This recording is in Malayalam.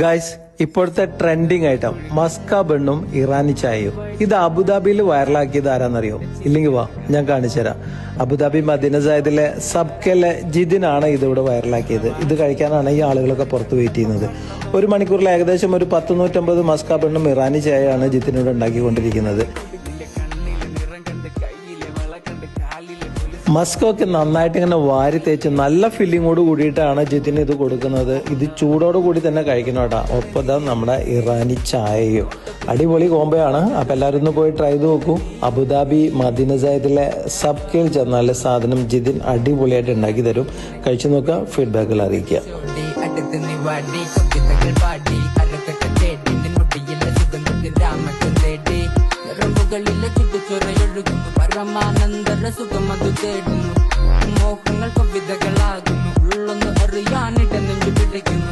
ഗൈസ്, ഇപ്പോഴത്തെ ട്രെൻഡിങ് ഐറ്റം മസ്ക ബണ്ണും ഇറാനി ചായയും. ഇത് അബുദാബിയിൽ വൈറലാക്കിയത് ആരാന്നറിയോ? ഇല്ലെങ്കിൽ വാ ഞാൻ കാണിച്ചുതരാം. അബുദാബി മദീന സായദിലെ സബ്കെലെ ജിതിനാണ് ഇതിവിടെ വൈറലാക്കിയത്. ഇത് കഴിക്കാനാണ് ഈ ആളുകളൊക്കെ പുറത്ത് വെയിറ്റ് ചെയ്യുന്നത്. ഒരു മണിക്കൂറിൽ ഏകദേശം ഒരു 150 മസ്ക ബണ്ണും ഇറാനി ചായയാണ് ജിതിനോട് ഉണ്ടാക്കിക്കൊണ്ടിരിക്കുന്നത്. മസ്കൊക്കെ നന്നായിട്ട് ഇങ്ങനെ വാരി തേച്ച് നല്ല ഫില്ലിങ്ങോട് കൂടിയിട്ടാണ് ജിതിന് ഇത് കൊടുക്കുന്നത്. ഇത് ചൂടോട് കൂടി തന്നെ കഴിക്കണം കേട്ടോ. ഒപ്പം നമ്മുടെ ഇറാനി ചായയും അടിപൊളി കോംബോയാണ്. അപ്പം എല്ലാവരും ഒന്ന് പോയി ട്രൈ ചെയ്ത് നോക്കൂ. അബുദാബി മദീന സായദിലെ സബ്കേൽ ചെന്നാൽ സാധനം ജിതിൻ അടിപൊളിയായിട്ട് ഉണ്ടാക്കി തരും. കഴിച്ചു നോക്കുക, ഫീഡ്ബാക്കുകൾ അറിയിക്കുക. പരമാനന്ദ സുഖമതു തേടുന്നു, മോഹങ്ങൾ കവിതകളാകുന്നു, ഉള്ളൊന്ന് അറിയാനിട നെഞ്ചു പിടിക്കുന്നു.